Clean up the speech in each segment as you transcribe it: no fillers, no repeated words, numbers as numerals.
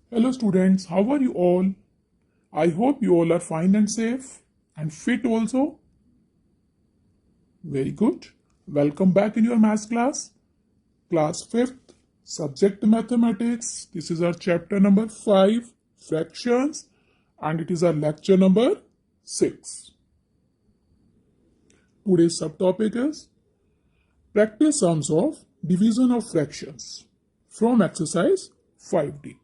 Hello students, how are you all? I hope you all are fine and safe and fit also. Very good. Welcome back in your maths class. Class 5th, subject mathematics. This is our chapter number 5, fractions, and it is our lecture number 6. Today's subtopic is practice sums of division of fractions from exercise 5D.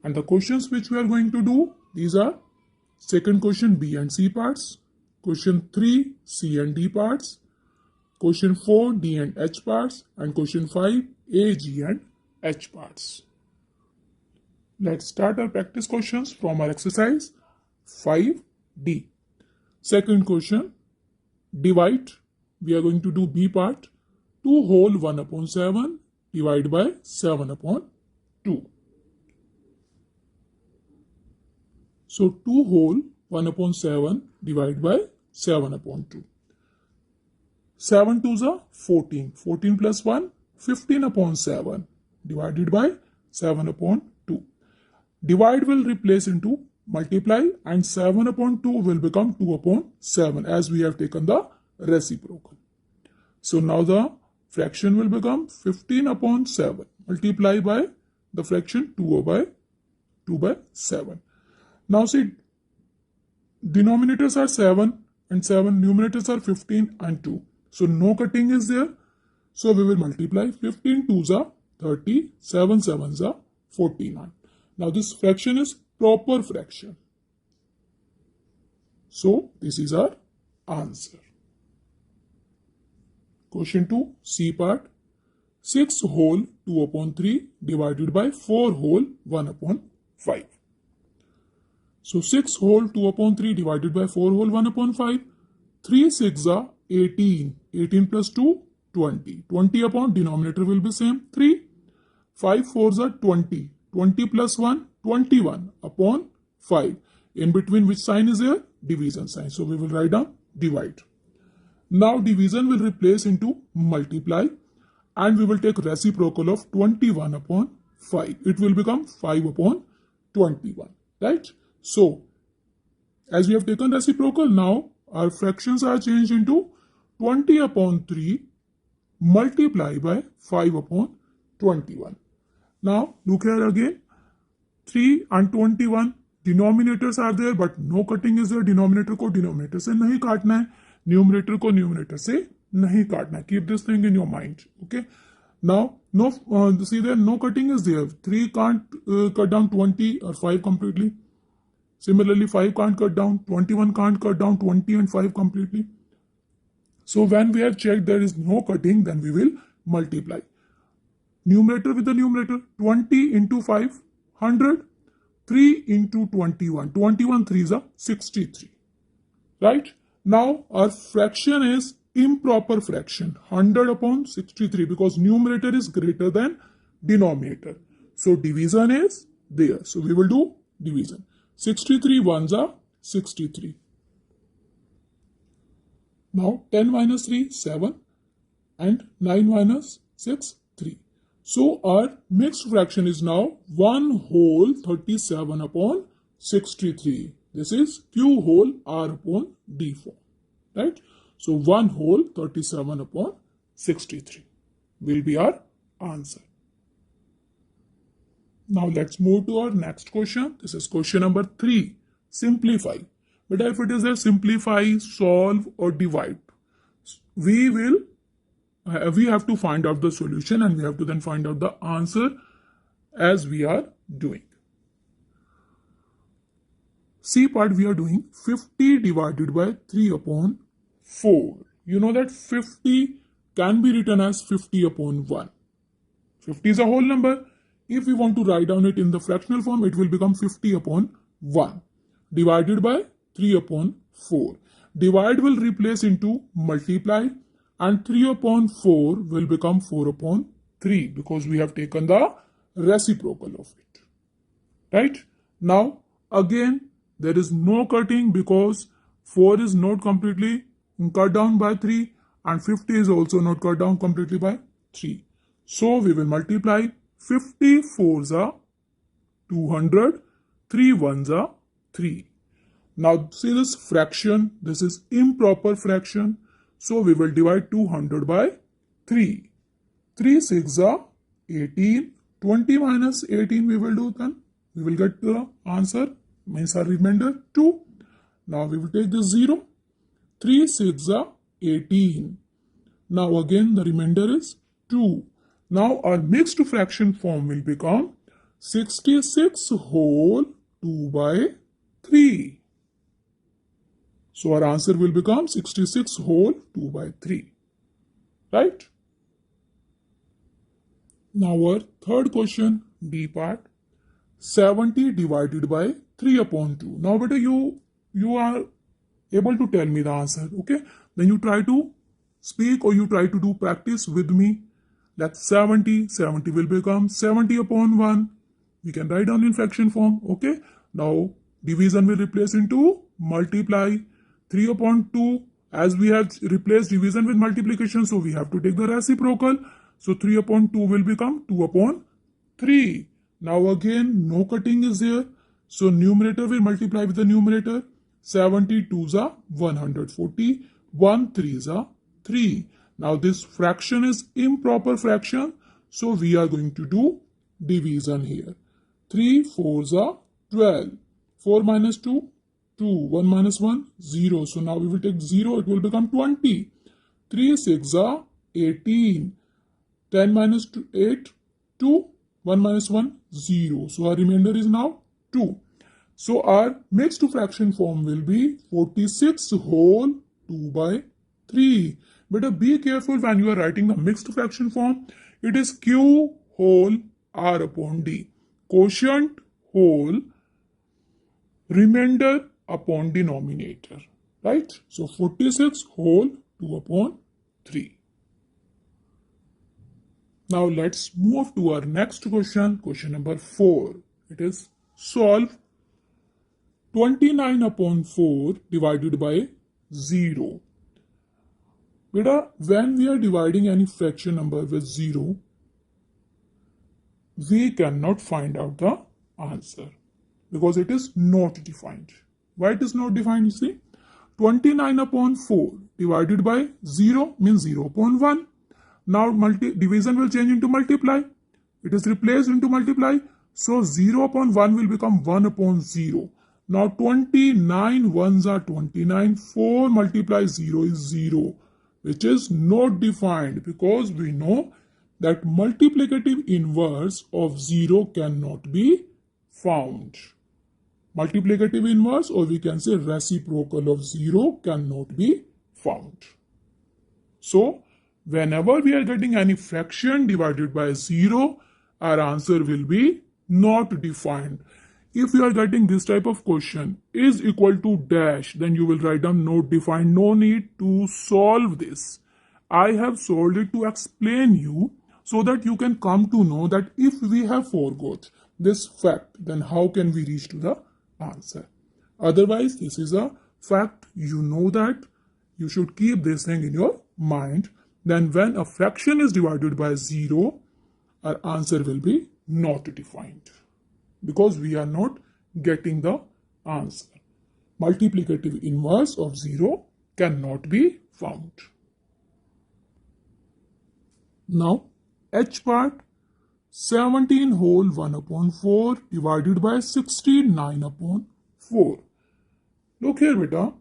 And the questions which we are going to do, these are second question B and C parts, question 3 C and D parts, question 4 D and H parts, and question 5 A, G and H parts. Let's start our practice questions from our exercise 5D. Second question, divide. We are going to do B part. 2 whole 1 upon 7 divided by 7 upon 2. So 2 whole 1 upon 7 divided by 7 upon 2. 7 2s are 14. 14 plus 1, 15 upon 7 divided by 7 upon 2. Divide will replace into multiply and 7 upon 2 will become 2 upon 7 as we have taken the reciprocal. So now the fraction will become 15 upon 7 multiply by the fraction 2 by 7. Now see, denominators are 7 and 7, numerators are 15 and 2. So no cutting is there. So we will multiply 15 2s are 30, 7 7s are 49. Now this fraction is proper fraction. So this is our answer. Question 2, C part. 6 whole 2 upon 3 divided by 4 whole 1 upon 5. So 6 whole 2 upon 3 divided by 4 whole 1 upon 5. 3 6 are 18. 18 plus 2, 20. 20 upon denominator will be same, 3. 5 4s are 20. 20 plus 1, 21 upon 5. In between which sign is there? Division sign. So we will write down divide. Now division will replace into multiply and we will take reciprocal of 21 upon 5. It will become 5 upon 21. Right? So, as we have taken reciprocal, now our fractions are changed into 20 upon 3 multiply by 5 upon 21. Now, look here again. 3 and 21 denominators are there but no cutting is there. Denominator को denominator से नहीं काटना है. Numerator को numerator से नहीं काटना है. Keep this thing in your mind. Okay. Now, see there, no cutting is there. 3 can't cut down 20 or 5 completely. Similarly, 5 can't cut down, 21 can't cut down 20 and 5 completely. So when we have checked there is no cutting, then we will multiply. Numerator with the numerator, 20 into 5, 100. 3 into 21, 21 3s are 63. Right? Now our fraction is improper fraction, 100 upon 63 because numerator is greater than denominator. So division is there. So we will do division. 63 ones are 63. Now 10 minus 3, 7 and 9 minus 6, 3. So our mixed fraction is now 1 whole 37 upon 63. This is Q whole R upon D form. Right? So 1 whole 37 upon 63 will be our answer. Now let's move to our next question. This is question number 3. Simplify. But if it is a simplify, solve or divide, we have to find out the solution and we have to then find out the answer as we are doing. C part we are doing 50 divided by 3 upon 4. You know that 50 can be written as 50 upon 1. 50 is a whole number. If we want to write down it in the fractional form, it will become 50 upon 1 divided by 3 upon 4. Divide will replace into multiply and 3 upon 4 will become 4 upon 3 because we have taken the reciprocal of it. Right? Now, again, there is no cutting because 4 is not completely cut down by 3 and 50 is also not cut down completely by 3. So, we will multiply 50 4s are 200. 3 ones are 3. Now see this fraction, this is improper fraction. So we will divide 200 by 3. 3 6 are 18. 20 minus 18 we will do then. We will get the answer, means our remainder 2. Now we will take this 0. 3 6 are 18. Now again the remainder is 2. Now our mixed fraction form will become 66 whole 2 by 3. So our answer will become 66 whole 2 by 3. Right? Now our third question, D part. 70 divided by 3 upon 2. Now beta you are able to tell me the answer. Okay? Then you try to speak or you try to do practice with me. That's 70. 70 will become 70 upon 1. We can write down in fraction form. Okay? Now division will replace into multiply. 3 upon 2. As we have replaced division with multiplication, so we have to take the reciprocal. So 3 upon 2 will become 2 upon 3. Now again no cutting is here. So numerator will multiply with the numerator. 72s are 140. 1 3s are 3. Now this fraction is improper fraction. So we are going to do division here. 3 4s are 12. 4 minus 2, 2. 1 minus 1, 0. So now we will take 0. It will become 20. 3 6 are 18. 10 minus 2, 8, 2. 1 minus 1, 0. So our remainder is now 2. So our mixed fraction form will be 46 whole 2 by 3. But be careful when you are writing the mixed fraction form. It is Q whole R upon D. Quotient whole, remainder upon denominator. Right? So 46 whole 2 upon 3. Now let's move to our next question, question number 4. It is solve 29 upon 4 divided by 0. Beta, when we are dividing any fraction number with 0, we cannot find out the answer because it is not defined. Why it is not defined? You see, 29 upon 4 divided by 0 means 0 upon 1. Now division will change into multiply. It is replaced into multiply. So 0 upon 1 will become 1 upon 0. Now 29 ones are 29. 4 multiplied 0 is 0, which is not defined because we know that multiplicative inverse of 0 cannot be found. Multiplicative inverse, or we can say reciprocal of 0, cannot be found. So whenever we are getting any fraction divided by 0, our answer will be not defined. If you are getting this type of question, is equal to dash, then you will write down not defined. No need to solve this. I have solved it to explain you so that you can come to know that if we have forgot this fact, then how can we reach to the answer? Otherwise, this is a fact. You know that. You should keep this thing in your mind. Then when a fraction is divided by 0, our answer will be not defined because we are not getting the answer. Multiplicative inverse of 0 cannot be found. Now, H part, 17 whole 1 upon 4 divided by 69 upon 4. Look here, beta.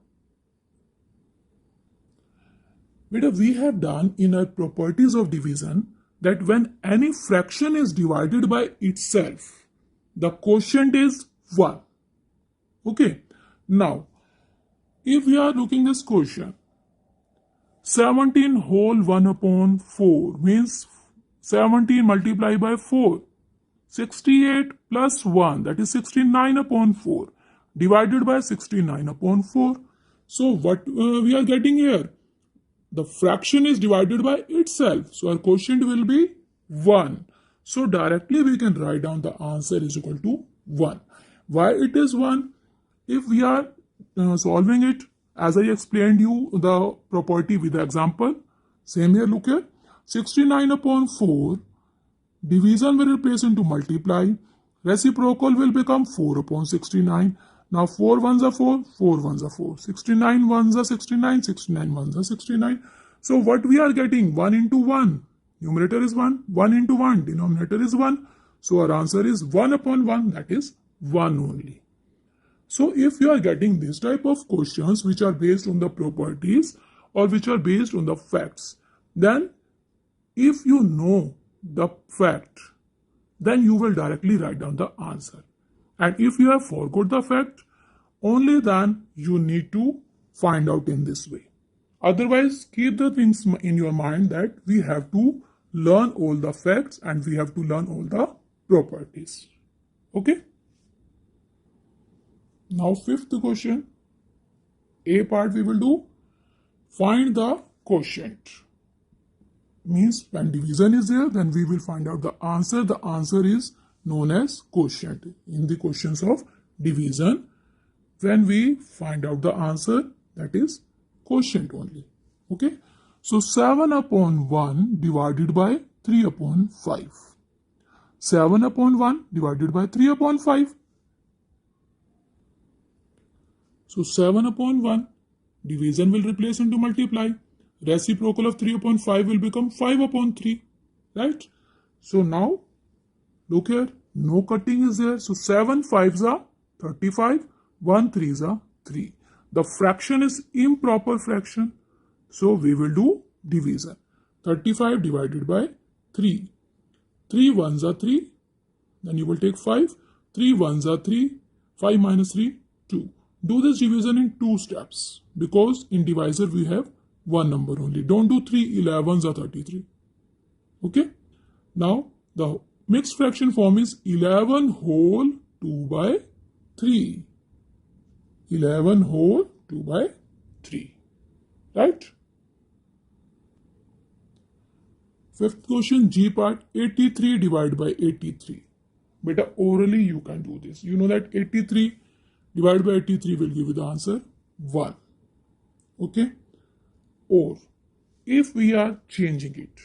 Beta, we have done in our properties of division that when any fraction is divided by itself, the quotient is 1. Okay. Now, if we are looking this quotient, 17 whole 1 upon 4 means 17 multiplied by 4. 68 plus 1, that is 69 upon 4 divided by 69 upon 4. So what we are getting here? The fraction is divided by itself. So our quotient will be 1. So directly we can write down the answer is equal to 1. Why it is 1? If we are solving it, as I explained you the property with the example, same here, look here. 69 upon 4, division will replace into multiply. Reciprocal will become 4 upon 69. Now 4 ones are 4, 4 ones are 4. 69 ones are 69, 69 ones are 69. So what we are getting? 1 into 1. Numerator is 1. 1 into 1. Denominator is 1. So our answer is 1 upon 1. That is 1 only. So if you are getting this type of questions which are based on the properties or which are based on the facts, then if you know the fact, then you will directly write down the answer. And if you have forgot the fact, only then you need to find out in this way. Otherwise, keep the things in your mind that we have to learn all the facts and we have to learn all the properties. Okay? Now, fifth question. A part we will do. Find the quotient. Means when division is there, then we will find out the answer. The answer is known as quotient. In the questions of division, when we find out the answer, that is quotient only. Okay. So 7 upon 1 divided by 3 upon 5. 7 upon 1 divided by 3 upon 5. So 7 upon 1, division will replace into multiply. Reciprocal of 3 upon 5 will become 5 upon 3. Right? So now, look here, no cutting is there. So 7 5s are 35, 1 3s are 3. The fraction is improper fraction. So we will do division. 35 divided by 3. 3 1s are 3. Then you will take 5. 3 1s are 3. 5 minus 3, 2. Do this division in 2 steps because in divisor we have one number only. Don't do 3 11s or 33. Okay. Now the mixed fraction form is 11 whole 2 by 3. 11 whole 2 by 3. Right. Fifth question, G part, 83 divided by 83. Beta, orally you can do this. You know that 83 divided by 83 will give you the answer 1. Okay. Or if we are changing it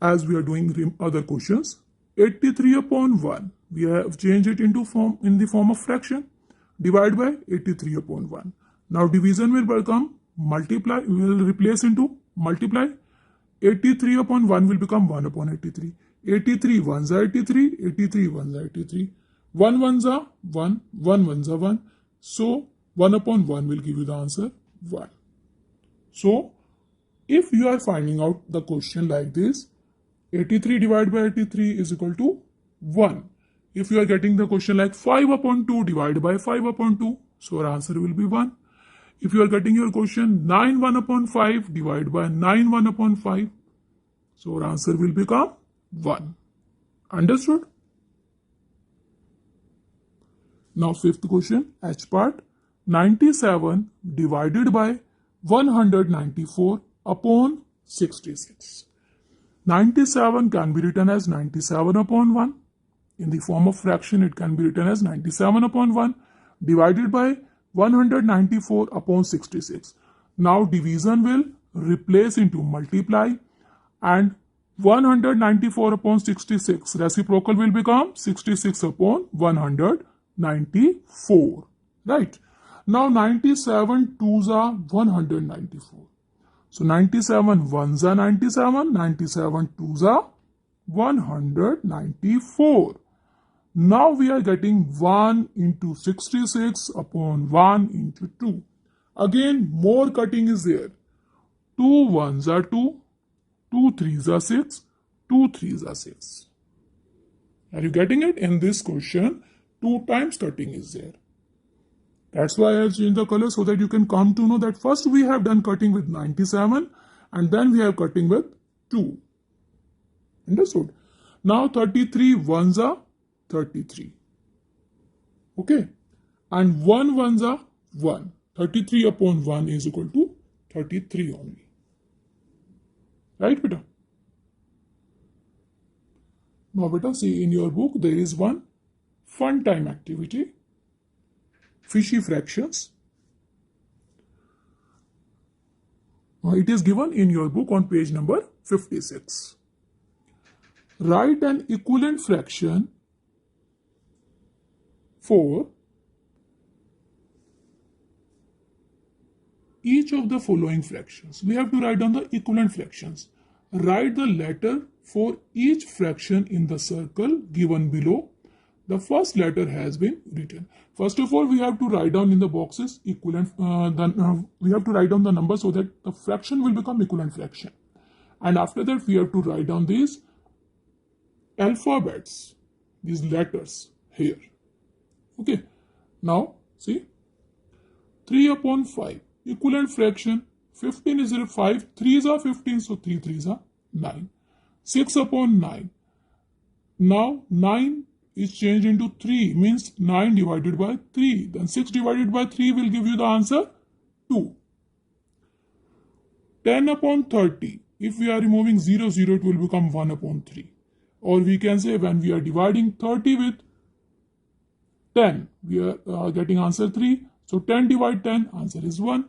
as we are doing other questions, 83 upon 1, we have changed it into in the form of fraction, divide by 83 upon 1. Now division will become multiply, we will replace into multiply. 83 upon 1 will become 1 upon 83. 83 1s are 83, 83 1s are 83. 1 1s are 1, 1 1s are 1. So 1 upon 1 will give you the answer 1. So if you are finding out the question like this, 83 divided by 83 is equal to 1. If you are getting the question like 5 upon 2 divided by 5 upon 2, so our answer will be 1. If you are getting your question 9 1 upon 5 divided by 9 1 upon 5, so our answer will become 1. Understood? Now fifth question, H part, 97 divided by 194 upon 66. 97 can be written as 97 upon 1. In the form of fraction, it can be written as 97 upon 1 divided by 194 upon 66. Now division will replace into multiply and 194 upon 66. Reciprocal will become 66 upon 194. Right? Now 97 2s are 194. So 97 1s are 97, 97 2s are 194. Now we are getting 1 into 66 upon 1 into 2. Again, more cutting is there. 2 1s are 2, 2 3s are 6, 2 3s are 6. Are you getting it? In this question, 2 times cutting is there. That's why I have changed the color so that you can come to know that first we have done cutting with 97 and then we have cutting with 2. Understood? Now 33 1s are 33. Okay. And 1 1s are 1. 33 upon 1 is equal to 33 only. Right, beta? Now, beta, see in your book there is one fun time activity. Fishy fractions. It is given in your book on page number 56. Write an equivalent fraction for each of the following fractions. We have to write down the equivalent fractions. Write the letter for each fraction in the circle given below. The first letter has been written. First of all, we have to write down in the boxes equivalent. We have to write down the number so that the fraction will become equivalent fraction. And after that, we have to write down these alphabets, these letters here. Okay. Now, see, 3 upon 5, equivalent fraction. 15 is 5, 3s are 15, so 3 3s are 9. 6 upon 9. Now, 9 is changed into 3, means 9 divided by 3. Then 6 divided by 3 will give you the answer 2. 10 upon 30. If we are removing 0, 0, it will become 1 upon 3. Or we can say when we are dividing 30 with 10, we are getting answer 3. So 10 divide 10, answer is 1.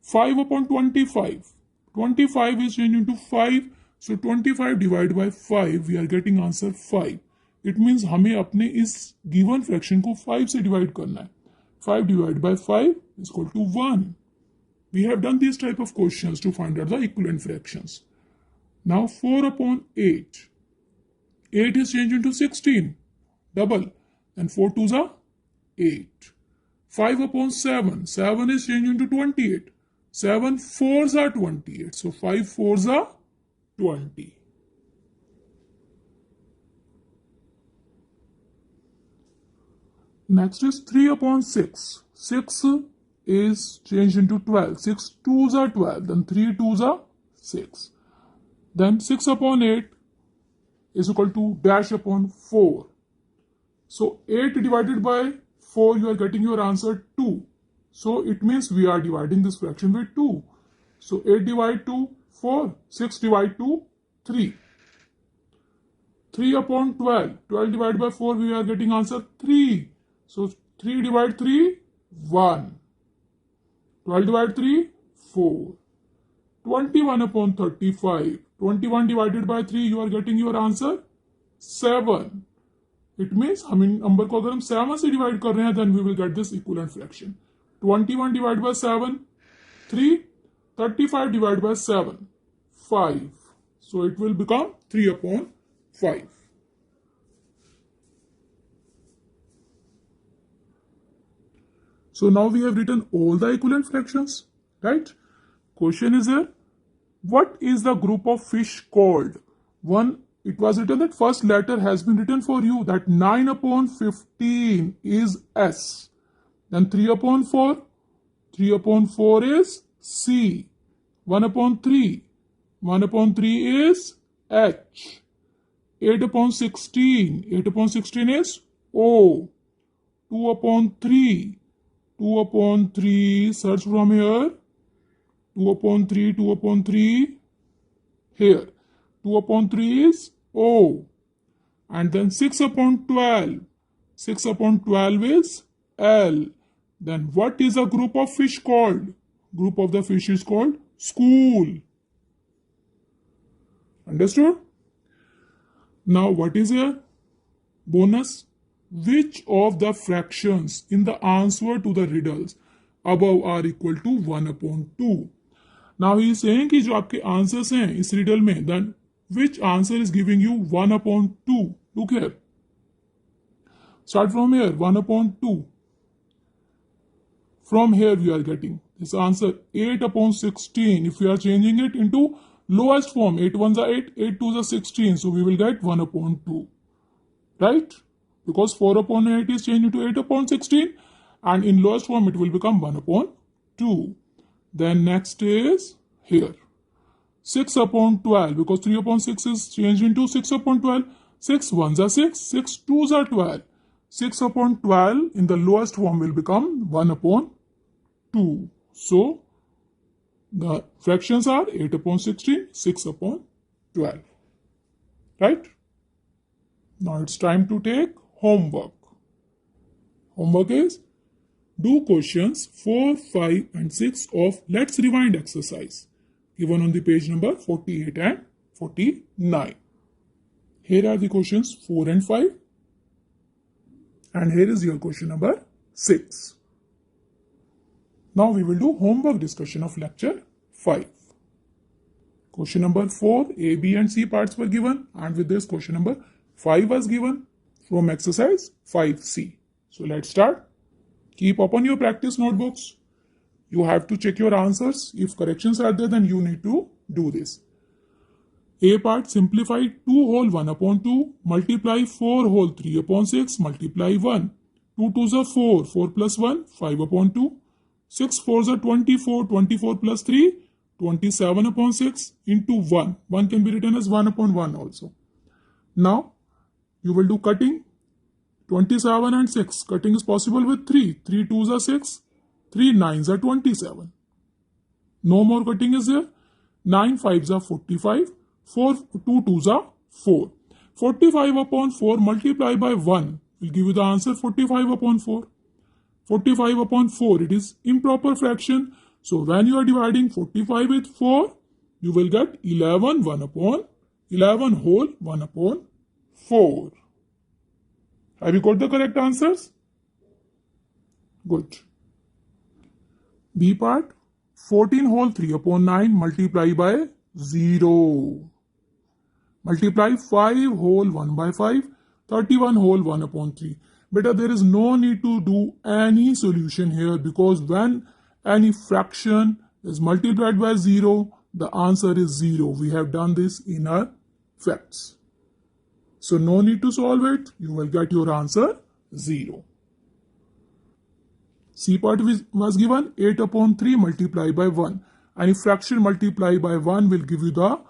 5 upon 25. 25 is changed into 5. So 25 divided by 5, we are getting answer 5. It means हमें अपने इस given fraction को 5 से divide करना है. 5 divided by 5 is equal to 1. We have done these type of questions to find out the equivalent fractions. Now 4 upon 8. 8 is changed into 16. Double. And 4 2s are 8. 5 upon 7. 7 is changed into 28. 7 4s are 28. So 5 4s are 20. Next is 3 upon 6. 6 is changed into 12. 6 2s are 12. Then 3 2s are 6. Then 6 upon 8 is equal to dash upon 4. So 8 divided by 4, you are getting your answer 2. So it means we are dividing this fraction by 2. So 8 divide 2, 4. 6 divide 2, 3. 3 upon 12. 12 divided by 4, we are getting answer 3. So 3 divide 3, 1. 12 divide 3, 4. 21 upon 35. 21 divided by 3, you are getting your answer 7. It means हम इन number को अगर हम 7 से divide कर रहे हैं then we will get this equivalent fraction. 21 divided by 7, 3. 35 divided by 7, 5. So it will become 3 upon 5. So now we have written all the equivalent fractions, right? Question is here, what is the group of fish called? One, it was written that first letter has been written for you, that 9 upon 15 is S. Then 3 upon 4, 3 upon 4 is C. 1 upon 3, 1 upon 3 is H. 8 upon 16, 8 upon 16 is O. 2 upon 3, 2 upon 3, search from here. 2 upon 3, 2 upon 3, here. 2 upon 3 is O. And then 6 upon 12. 6 upon 12 is L. Then what is a group of fish called? Group of the fish is called school. Understood? Now what is here? Bonus. Which of the fractions in the answer to the riddles above are equal to 1 upon 2? Now he is saying कि जो आपके answers हैं इस riddle में, then which answer is giving you 1 upon 2? Look here. Start from here, 1 upon 2. From here we are getting this answer 8 upon 16. If we are changing it into lowest form, 8 1s are 8, 8 2s are 16. So we will get 1 upon 2. Right? Because 4 upon 8 is changed into 8 upon 16. And in lowest form it will become 1 upon 2. Then next is here. 6 upon 12. Because 3 upon 6 is changed into 6 upon 12. 6 1s are 6, 6 2s are 12. 6 upon 12 in the lowest form will become 1 upon 2. So, the fractions are 8 upon 16, 6 upon 12. Right? Now it's time to take homework. Homework is do questions 4, 5 and 6 of Let's Rewind exercise given on the page number 48 and 49. Here are the questions 4 and 5. And here is your question number 6. Now we will do homework discussion of lecture 5. Question number 4, A, B and C parts were given, and with this question number 5 was given from exercise 5C. So let's start. Keep open your practice notebooks. You have to check your answers. If corrections are there, then you need to do this. A part, simplify 2 whole 1 upon 2, multiply 4 whole 3 upon 6, multiply 1. 2 2s are 4, 4 plus 1, 5 upon 2. 6 4s are 24, 24 plus 3, 27 upon 6 into 1. 1 can be written as 1 upon 1 also. Now, you will do cutting. 27 and 6. Cutting is possible with 3. 3 2s are 6. 3 9s are 27. No more cutting is there. 9 5s are 45. 4 2 2s are 4. 45 upon 4 multiplied by 1 will give you the answer 45 upon 4. 45 upon 4, it is improper fraction. So when you are dividing 45 with 4, you will get 11 whole 1 upon 4. Have you got the correct answers? Good. B part, 14 whole 3 upon 9 multiply by 0. Multiply 5 whole 1 by 5, 31 whole 1 upon 3. Beta, there is no need to do any solution here, because when any fraction is multiplied by 0, the answer is 0. We have done this in our facts. So no need to solve it. You will get your answer 0. C part was given 8 upon 3 multiplied by 1. Any fraction multiplied by 1 will give you the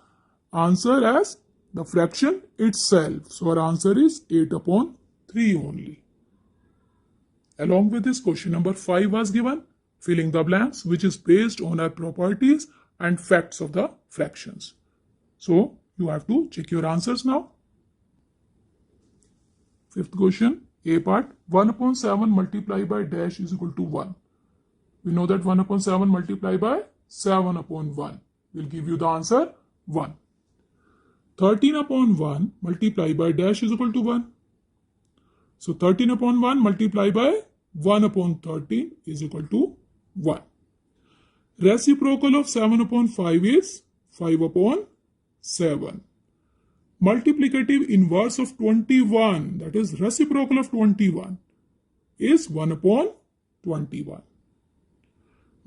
answer as the fraction itself. So our answer is 8 upon 3 only. Along with this, question number 5 was given, filling the blanks, which is based on our properties and facts of the fractions. So you have to check your answers now. Fifth question, A part, 1 upon 7 multiplied by dash is equal to 1. We know that 1 upon 7 multiplied by 7 upon 1 will give you the answer 1. 13 upon 1 multiplied by dash is equal to 1. So 13 upon 1 multiplied by 1 upon 13 is equal to 1. Reciprocal of 7 upon 5 is 5 upon 7. Multiplicative inverse of 21, that is reciprocal of 21, is 1 upon 21.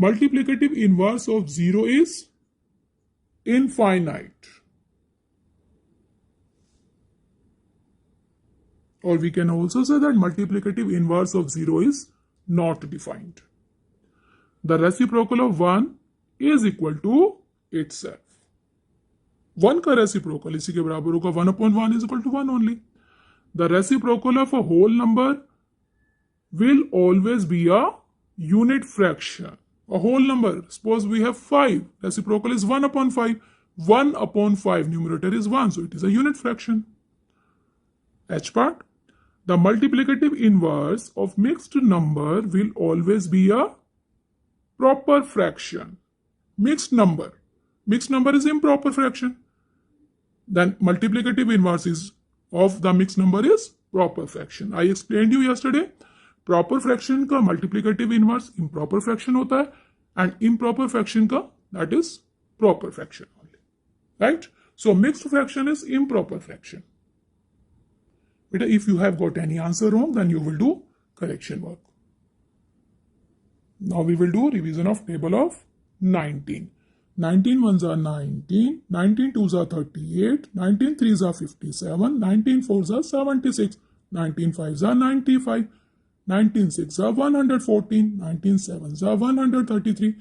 Multiplicative inverse of 0 is infinite. Or we can also say that multiplicative inverse of 0 is not defined. The reciprocal of 1 is equal to itself. 1 का reciprocal इसी के बराबर होगा 1 upon 1 is equal to 1 only. The reciprocal of a whole number will always be a unit fraction. A whole number, suppose we have 5, reciprocal is 1 upon 5. 1 upon 5, numerator is 1, so it is a unit fraction. H part, the multiplicative inverse of mixed number will always be a proper fraction. Mixed number is improper fraction. Then multiplicative inverse is of the mixed number is proper fraction. I explained you yesterday, proper fraction का multiplicative inverse improper fraction होता है, and improper fraction का that is proper fraction only, right? So mixed fraction is improper fraction. But if you have got any answer wrong, then you will do correction work. Now we will do revision of table of 19. 19 ones are 19, 19 twos are 38, 19 threes are 57, 19 fours are 76, 19 fives are 95, 19 sixes are 114, 19 sevens are 133,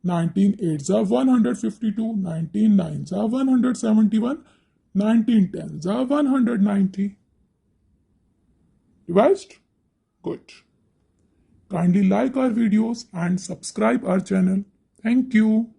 19 eights are 152, 19 nines are 171, 19 tens are 190. Revised? Good. Kindly like our videos and subscribe our channel. Thank you.